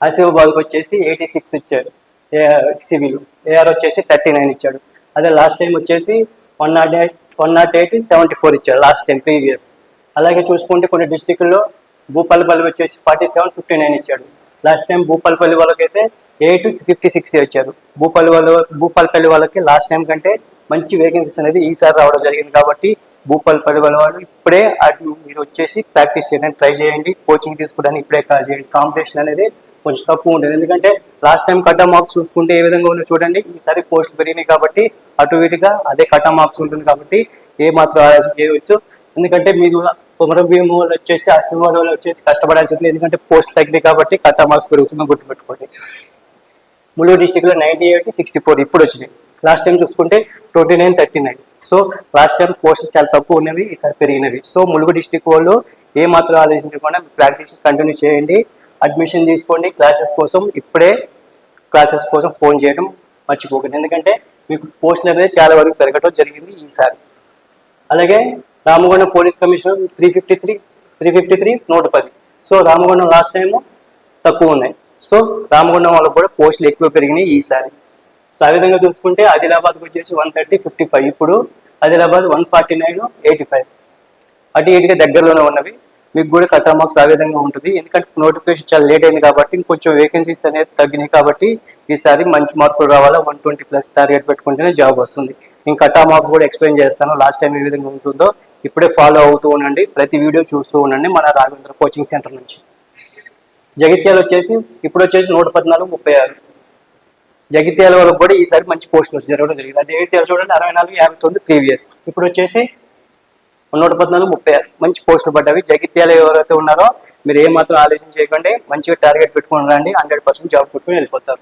ఆసిఫాబాద్కి వచ్చేసి 86 ఇచ్చాడు civil. AR వచ్చేసి 39 ఇచ్చాడు. అదే లాస్ట్ టైం వచ్చేసి 108 74 ఇచ్చాడు లాస్ట్ టైం ప్రీవియస్. అలాగే చూసుకుంటే కొన్ని డిస్టిక్ల్లో భూపాలపల్లి వచ్చేసి 47 59 ఇచ్చాడు. లాస్ట్ టైం భూపాలపల్లి వాళ్ళకైతే 8 56 వచ్చారు. భూపాలపల్లి వాళ్ళకి లాస్ట్ టైం కంటే మంచి వేకెన్సీస్ అనేది ఈసారి రావడం జరిగింది. కాబట్టి భూపాలపల్లి వాళ్ళు ఇప్పుడే మీరు వచ్చేసి ప్రాక్టీస్ చేయడానికి ట్రై చేయండి. కోచింగ్ తీసుకోవడానికి ఇప్పుడే కాల్ చేయండి. కాంపిటీషన్ అనేది కొంచెం తక్కువ ఉంటుంది. ఎందుకంటే last time cut off marks చూసుకుంటే ఏ విధంగా ఉందో చూడండి. ఈసారి పోస్టులు పెరిగినాయి కాబట్టి అటు ఇటుగా అదే కట్ ఆఫ్ మార్క్స్ ఉంటుంది. కాబట్టి ఏ మాత్రం ఆలోచన చేయవచ్చు. ఎందుకంటే మీరు కొమరంభీం వాళ్ళు వచ్చేసి ఆసిఫాబాద్ వాళ్ళు వచ్చేసి కష్టపడాల్సింది. ఎందుకంటే పోస్ట్ తగ్గింది కాబట్టి కట్ ఆఫ్ మార్క్స్ పెరుగుతుందని గుర్తుపెట్టుకోండి. ములుగు డిస్టిక్లో 98 64 ఇప్పుడు వచ్చినాయి. లాస్ట్ టైం చూసుకుంటే 29 39. సో లాస్ట్ టైం పోస్టులు చాలా తక్కువ ఉన్నవి, ఈసారి పెరిగినవి. సో ములుగు డిస్టిక్ వాళ్ళు ఏ మాత్రం ఆలోచించకుండా ప్రాక్టీస్ కంటిన్యూ చేయండి. అడ్మిషన్ తీసుకోండి. క్లాసెస్ కోసం ఫోన్ చేయడం మర్చిపోకండి. ఎందుకంటే మీకు పోస్టులు అనేది చాలా వరకు పెరగడం జరిగింది ఈసారి. అలాగే Ramagundam police commissioner 353 110. So Ramagundam last time తక్కువ ఉన్నాయి. సో రామగుండం వాళ్ళకు కూడా పోస్టులు ఎక్కువ పెరిగినాయి ఈసారి. సో ఆ విధంగా చూసుకుంటే ఆదిలాబాద్కి వచ్చేసి 130 55. ఇప్పుడు ఆదిలాబాద్ 149 85. అటు ఇటుగా దగ్గరలోనే ఉన్నవి. మీకు కూడా కట్ ఆఫ్ మార్క్స్ ఆ విధంగా ఉంటుంది. ఎందుకంటే నోటిఫికేషన్ చాలా లేట్ అయింది కాబట్టి ఇంకొంచెం వేకెన్సీస్ అనేది తగ్గినాయి. కాబట్టి ఈసారి మంచి మార్కులు రావాలా, 120+ టార్గెట్ పెట్టుకుంటేనే జాబ్ వస్తుంది. నేను కట్ ఆఫ్ మార్క్స్ కూడా ఎక్స్ప్లెయిన్ చేస్తాను. లాస్ట్ టైం ఏ విధంగా ఉంటుందో ఇప్పుడే ఫాలో అవుతూ ఉండండి. ప్రతి వీడియో చూస్తూ ఉండండి మన రాఘవేంద్ర కోచింగ్ సెంటర్ నుంచి. జగిత్యాల వచ్చేసి ఇప్పుడు వచ్చేసి 114 36. జగిత్యాల వాళ్ళకి కూడా ఈసారి మంచి పోస్టులు జరగడం జరిగింది. అది జగిత్యాల చూడండి 64 59 ప్రీవియస్. ఇప్పుడు వచ్చేసి 114 36 మంచి పోస్టులు పడ్డవి. జగిత్యాల ఎవరైతే ఉన్నారో మీరు ఏమాత్రం ఆలోచన చేయకండి. మంచిగా టార్గెట్ పెట్టుకుని రండి. 100% జాబ్ పెట్టుకుని వెళ్ళిపోతారు.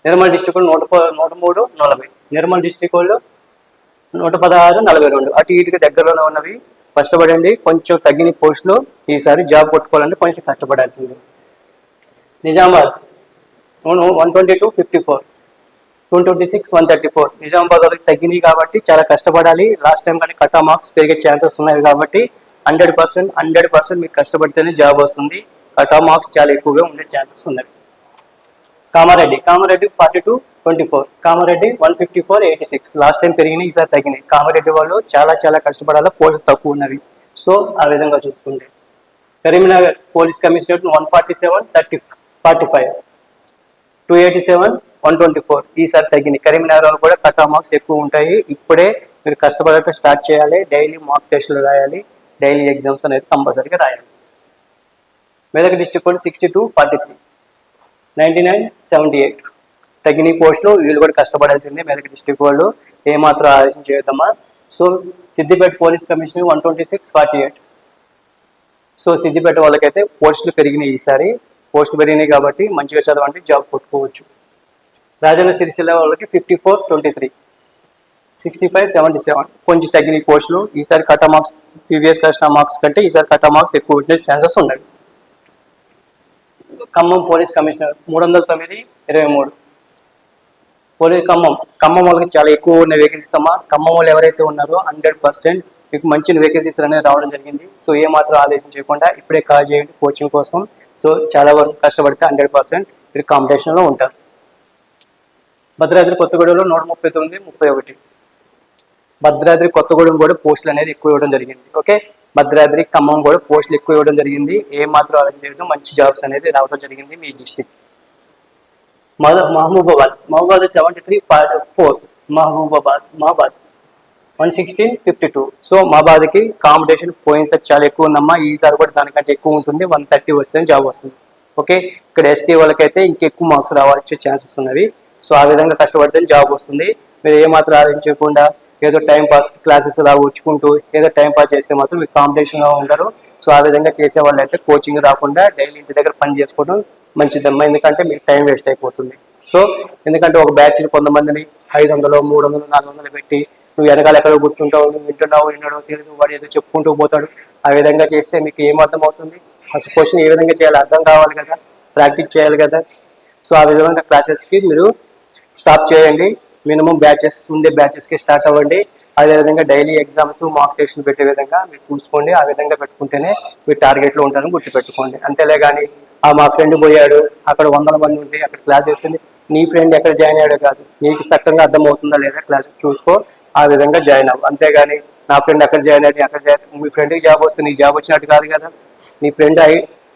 నిర్మల్ డిస్టిక్ 103 40. నిర్మల్ డిస్టిక్ వాళ్ళు 116 42. అటు ఇటుగా దగ్గరలోనే ఉన్నవి. కష్టపడండి. కొంచెం తగ్గిన పోస్టులు ఈసారి జాబ్ కొట్టుకోవాలంటే కొంచెం కష్టపడాల్సింది. నిజామాబాద్ 122 54 226 134. నిజామాబాద్ వాళ్ళకి తగ్గినాయి కాబట్టి చాలా కష్టపడాలి. లాస్ట్ టైం కానీ కట్ ఆఫ్ మార్క్స్ పెరిగే ఛాన్సెస్ ఉన్నాయి కాబట్టి 100% మీకు కష్టపడితేనే జాబ్ వస్తుంది. కట్ ఆఫ్ మార్క్స్ చాలా ఎక్కువగా ఉండే ఛాన్సెస్ ఉన్నాయి. కామారెడ్డి 42 24. కామారెడ్డి 154 86. లాస్ట్ టైం పెరిగినాయి, ఈసారి తగ్గినాయి. కామారెడ్డి వాళ్ళు చాలా కష్టపడాలి. పోస్టులు తక్కువ ఉన్నవి. సో ఆ విధంగా చూసుకుంటే కరీంనగర్ పోలీస్ కమిషనర్ 147 45 287 124. ఈసారి తగ్గింది. కరీంనగర్ కూడా కట్ ఆఫ్ మార్క్స్ ఎక్కువ ఉంటాయి. ఇప్పుడే మీరు కష్టపడటం స్టార్ట్ చేయాలి. డైలీ మాక్ టెస్టులు రాయాలి. డైలీ ఎగ్జామ్స్ అనేది కంపల్సరీగా రాయాలి. మెదక్ డిస్ట్రిక్ట్ కూడా 62 43 99 78. తగ్గిన పోస్టులు వీళ్ళు కూడా కష్టపడాల్సిందే. మెదక్ డిస్ట్రిక్ట్ వాళ్ళు ఏమాత్రం ఆలోచన చేయొద్దమ్మా. So Siddipet police commissioner 126 48. So Siddipet వాళ్ళకైతే పోస్టులు పెరిగినాయి. ఈసారి పోస్టులు పెరిగినాయి కాబట్టి మంచిగా చదవండి, జాబ్ కొట్టుకోవచ్చు. రాజన్న సిరిసిల్ల వాళ్ళకి 54 23 65 77. కొంచెం తగ్గిన పోస్టులు. ఈసారి cut off marks previous cut off marks కంటే ఈసారి కట్ ఆఫ్ మార్క్స్ ఎక్కువ వచ్చే ఛాన్సెస్ ఉన్నాయి. Khammam police commissioner 309 23. ఖమ్మం వాళ్ళకి చాలా ఎక్కువ ఉన్న వేకెన్సీస్ అమ్మా. ఖమ్మం వాళ్ళు ఎవరైతే ఉన్నారో 100% మీకు మంచి వేకెన్సీస్ అనేది రావడం జరిగింది. సో ఏ మాత్రం ఆలోచన చేయకుండా ఇప్పుడే కాల్ చేయండి కోచింగ్ కోసం. సో చాలా వరకు కష్టపడితే 100% మీరు కాంపిటీషన్లో ఉంటారు. భద్రాద్రి కొత్తగూడెంలో 139 31. భద్రాద్రి కొత్తగూడెం కూడా పోస్టులు అనేది ఎక్కువ ఇవ్వడం జరిగింది. ఓకే, భద్రాద్రి ఖమ్మం కూడా పోస్టులు ఎక్కువ ఇవ్వడం జరిగింది. ఏ మాత్రం ఆలోచన చేయడం, మంచి జాబ్స్ అనేది రావడం జరిగింది మీ డిస్టిక్. మహబూబాబాద్ 73 4. మహబాద్ 116 52. సో మహబాద్కి కాంపిటీషన్ పోయినసారి చాలా ఎక్కువ ఉందమ్మా. ఈసారి కూడా దానికంటే ఎక్కువ ఉంటుంది. 130 వస్తే జాబ్ వస్తుంది. ఓకే, ఇక్కడ ఎస్టీ వాళ్ళకైతే ఇంకెక్కువ మార్క్స్ రావాల్సే ఛాన్సెస్ ఉన్నవి. సో ఆ విధంగా కష్టపడితే జాబ్ వస్తుంది. మీరు ఏమాత్రం ఆలోచించకుండా ఏదో టైం పాస్ క్లాసెస్ అలా వచ్చుకుంటూ ఏదో టైం పాస్ చేస్తే మాత్రం మీరు కాంపిటీషన్లో ఉండరు. సో ఆ విధంగా చేసే వాళ్ళు అయితే కోచింగ్ రాకుండా డైలీ ఇంటి దగ్గర పని చేసుకోవడం మంచిదమ్మా. ఎందుకంటే మీకు టైం వేస్ట్ అయిపోతుంది. సో ఎందుకంటే ఒక బ్యాచ్ని కొంతమందిని 500 300 400 పెట్టి నువ్వు వెనకాల ఎక్కడో కూర్చుంటావు, నువ్వు వినడో తెలియదు, వాడు ఏదో చెప్పుకుంటూ పోతాడు. ఆ విధంగా చేస్తే మీకు ఏం అర్థం అవుతుంది? అసలు క్వశ్చన్ ఏ విధంగా చేయాలి అర్థం కావాలి కదా, ప్రాక్టీస్ చేయాలి కదా. సో ఆ విధంగా క్లాసెస్కి మీరు స్టాప్ చేయండి. మినిమం బ్యాచెస్కి స్టార్ట్ అవ్వండి. అదేవిధంగా డైలీ ఎగ్జామ్స్ మాక్ టెస్ట్లు పెట్టే విధంగా మీరు చూసుకోండి. ఆ విధంగా పెట్టుకుంటేనే మీరు టార్గెట్లో ఉంటారని గుర్తుపెట్టుకోండి. అంతేలే కానీ మా ఫ్రెండ్ పోయాడు అక్కడ 100 మంది ఉంటే అక్కడ క్లాస్ చెప్తుంది, నీ ఫ్రెండ్ ఎక్కడ జాయిన్ అయ్యాడో కాదు, నీకు చక్కగా అర్థమవుతుందా లేదా క్లాస్ చూసుకో, ఆ విధంగా జాయిన్ అవ్వు. అంతేగాని నా ఫ్రెండ్ ఎక్కడ జాయిన్ అయ్యి అక్కడ జాయిన్, మీ ఫ్రెండ్కి జాబ్ వస్తే నీకు జాబ్ వచ్చినట్టు కాదు కదా. నీ ఫ్రెండ్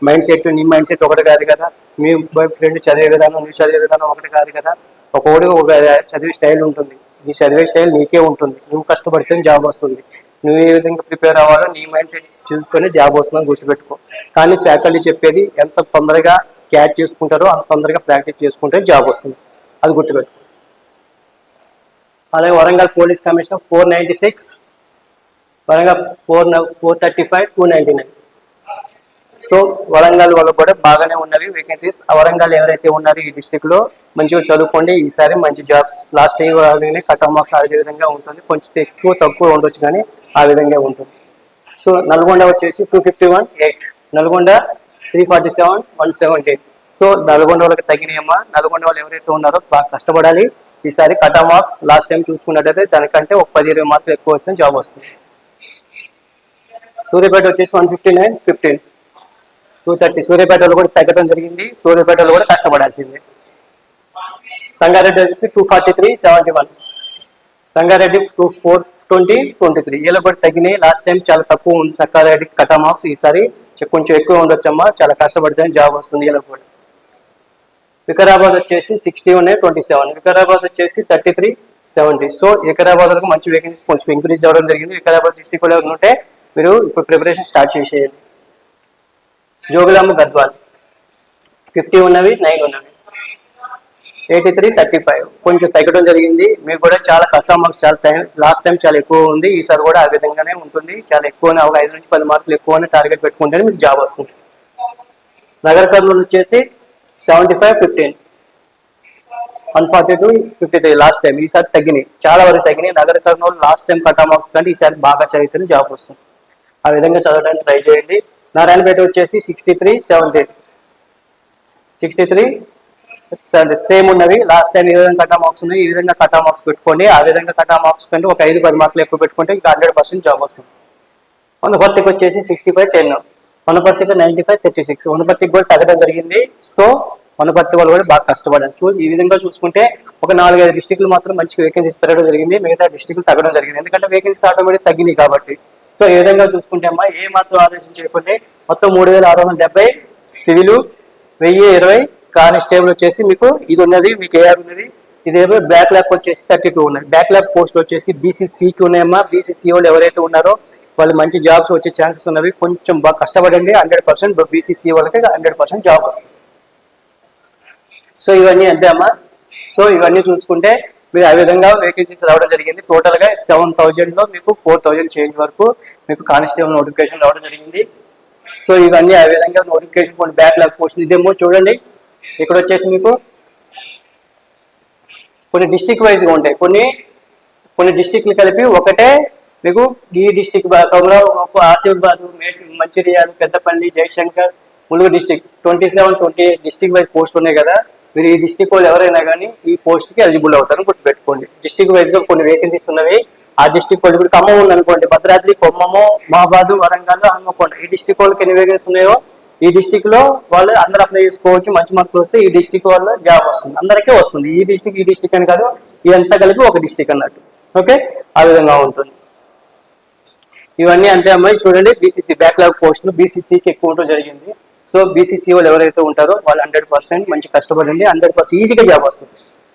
మైండ్ సెట్ నీ మైండ్ సెట్ ఒకటి కాదు కదా. మీ ఫ్రెండ్ చదివే విధానం నువ్వు చదివే విధానం ఒకటి కాదు కదా. ఒక్కొక్కడికి ఒక చదివే స్టైల్ ఉంటుంది. నీ చదివే స్టైల్ నీకే ఉంటుంది. నువ్వు కష్టపడితే జాబ్ వస్తుంది. నువ్వు ఏ విధంగా ప్రిపేర్ అవ్వాలో నీ మైండ్ సెట్ చూసుకొని జాబ్ వస్తుందని గుర్తుపెట్టుకో. కానీ ఫ్యాకల్టీ చెప్పేది ఎంత తొందరగా క్యాచ్ చేసుకుంటారో అంత తొందరగా ప్రాక్టీస్ చేసుకుంటే జాబ్ వస్తుంది. అది గుర్తుపెట్టుకో. అలాగే Warangal police commissioner 496, Warangal 435, 299. So Warangal వల్ల కూడా బాగానే ఉన్నవి వేకెన్సీస్. వరంగల్ ఎవరైతే ఉన్నారో ఈ డిస్టిక్ లో మంచిగా చదువుకోండి. ఈసారి మంచి jobs. Last year cut off marks అదే విధంగా ఉంటుంది. కొంచెం ఎక్కువ తక్కువ ఉండొచ్చు కానీ ఆ విధంగా ఉంటుంది. సో నల్గొండ వచ్చేసి 251,800, నల్గొండ 347, 178. సో నల్గొండ వాళ్ళకి తగినాయమ్మా. నల్గొండ వాళ్ళు ఎవరైతే ఉన్నారో బాగా కష్టపడాలి. ఈసారి cut off marks last time చూసుకున్నట్టయితే దానికంటే ఒక 10-20 మార్కులు ఎక్కువ వస్తే జాబ్ వస్తుంది. సూర్యాపేట వచ్చేసి 159, 15, 230. సూర్యాపేటలో కూడా తగ్గడం జరిగింది. సూర్యాపేటలో కూడా కష్టపడాల్సిందే. సంగారెడ్డి వచ్చి 243, 71, సంగారెడ్డి 420, 23. ఇలా కూడా తగ్గినాయి. లాస్ట్ టైం చాలా తక్కువ ఉంది సంగారెడ్డి కట్ ఆఫ్ మార్క్స్. ఈసారి కొంచెం ఎక్కువ ఉండొచ్చమ్మా. చాలా కష్టపడితే జాబ్ వస్తుంది. ఇలా కూడా వికారాబాద్ వచ్చేసి 61, 27, వికారాబాద్ వచ్చేసి 33, 70. సో వికారాబాద్ వరకు మంచి వేకెన్సీస్ కొంచెం ఇంక్రీజ్ అవ్వడం జరిగింది. వికారాబాద్ డిస్టిక్ లో ఉంటే మీరు ఇప్పుడు ప్రిపరేషన్ స్టార్ట్ చేసేయాలి. జోగులాంబ గద్వాల్ 50 ఉన్నవి, 9 ఉన్నవి, 83, 35. కొంచెం తగ్గడం జరిగింది. మీకు కూడా చాలా కష్టం మార్క్స్ చాలా టైం లాస్ట్ టైం చాలా ఎక్కువ ఉంది. ఈసారి కూడా ఆ విధంగానే ఉంటుంది. చాలా ఎక్కువనే ఒక 5 నుంచి 10 మార్కులు ఎక్కువనే టార్గెట్ పెట్టుకుంటేనే మీకు జాబ్ వస్తుంది. నగర్ కర్నూలు వచ్చేసి 75, 15, 142, 53 లాస్ట్ టైం. ఈసారి తగ్గినాయి, చాలా వరకు తగ్గినాయి. Nagar Kurnool last time cut off marks కంటే ఈసారి బాగా చదివితేనే జాబ్ వస్తుంది. ఆ విధంగా చదవడానికి ట్రై చేయండి. నారాయణపేట వచ్చేసి 63, 70, 63, 70 సేమ్ ఉన్నవి. లాస్ట్ టైం ఏ విధంగా కట్ ఆఫ్ మార్క్స్ ఉన్నాయి ఈ విధంగా కట్ ఆఫ్ మార్క్స్ పెట్టుకోండి. ఆ విధంగా కట్ ఆఫ్ మార్క్స్ కంటే ఒక 5-10 మార్కులు ఎక్కువ పెట్టుకుంటే ఇంకా 100% జాబ్ వస్తుంది. వనపర్తికి వచ్చేసి 65, 10, వనపర్తికి 95, 36. వనపర్తికి కూడా తగ్గడం జరిగింది. సో వనపర్తి వాళ్ళు కూడా బాగా కష్టపడారు. ఈ విధంగా చూసుకుంటే ఒక 4-5 డిస్టిక్లు మాత్రం మంచి వేకెన్సీస్ పెరగడం జరిగింది. మిగతా డిస్టిక్లు తగ్గడం జరిగింది. ఎందుకంటే వేకెన్సీస్ ఆటోమేటిక్ తగ్గినాయి కాబట్టి. సో ఈ విధంగా చూసుకుంటే అమ్మా ఏ మాత్రం ఆలోచన చేయకుంటే మొత్తం 3,670 సివిల్, 1,020 కానిస్టేబుల్ వచ్చేసి మీకు ఇది ఉన్నది. మీకు ఏఆర్ ఉన్నది. ఇదేమో బ్యాక్ ల్యాబ్ వచ్చేసి 32 ఉన్నాయి. బ్యాక్ ల్యాబ్ పోస్టులు వచ్చేసి బీసీసీకి ఉన్నాయమ్మా. బీసీసీ వాళ్ళు ఎవరైతే ఉన్నారో వాళ్ళు మంచి జాబ్స్ వచ్చే ఛాన్సెస్ ఉన్నవి. కొంచెం బాగా కష్టపడండి. 100% బీసీసీ వాళ్ళకి 100% జాబ్ వస్తుంది. సో ఇవన్నీ అంతే అమ్మా. సో ఇవన్నీ చూసుకుంటే మీరు ఆ విధంగా వేకెన్సీస్ రావడం జరిగింది. టోటల్ గా 7,000 లో మీకు 4,000 చేంజ్ వరకు మీకు కానిస్టేబుల్ నోటిఫికేషన్ రావడం జరిగింది. సో ఇవన్నీ ఆ విధంగా నోటిఫికేషన్ కొన్ని బ్యాక్లాగ్ పోస్ట్. ఇదేమో చూడండి ఇక్కడ వచ్చేసి మీకు కొన్ని డిస్టిక్ వైజ్ గా ఉంటాయి. కొన్ని డిస్టిక్లు కలిపి ఒకటే మీకు ఈ డిస్టిక్ భాగంలో Asifabad, Mancherial, Peddapalli, Jayashankar, Mulugu district 27, 28 district wise post ఉన్నాయి కదా. మీరు ఈ డిస్టిక్ వాళ్ళు ఎవరైనా కానీ ఈ పోస్ట్ కి ఎలిజిబుల్ అవుతారని గుర్తుపెట్టుకోండి. డిస్టిక్ వైజ్ గా కొన్ని వేకెన్సీస్ ఉన్నవి. ఆ డిస్టిక్ వాళ్ళు ఇప్పుడు ఖమ్మం ఉంది అనుకోండి, భద్రాద్రి, కొమ్మము, మహాబాదు, వరంగల్, హన్మకొండ ఈ డిస్టిక్ వాళ్ళకి ఎన్ని వేకెన్సీస్ ఉన్నాయో ఈ డిస్టిక్ లో వాళ్ళు అందరూ అప్లై చేసుకోవచ్చు. మంచి మార్కులు వస్తే ఈ డిస్టిక్ వల్ల జాబ్ వస్తుంది. అందరికీ వస్తుంది. ఈ డిస్టిక్ అని కాదు, ఇదంతా కలిపి ఒక డిస్టిక్ అన్నట్టు. ఓకే, ఆ విధంగా ఉంటుంది. ఇవన్నీ అంతే అమ్మాయి. చూడండి బీసీసీ బ్యాక్లాగ్ పోస్టులు బీసీసీకి ఎక్కువ ఉండడం జరిగింది. సో బీసీసీ వాళ్ళు ఎవరైతే ఉంటారో వాళ్ళు 100% మంచి కష్టపడండి. 100% ఈజీగా జాబ్ వస్తుంది.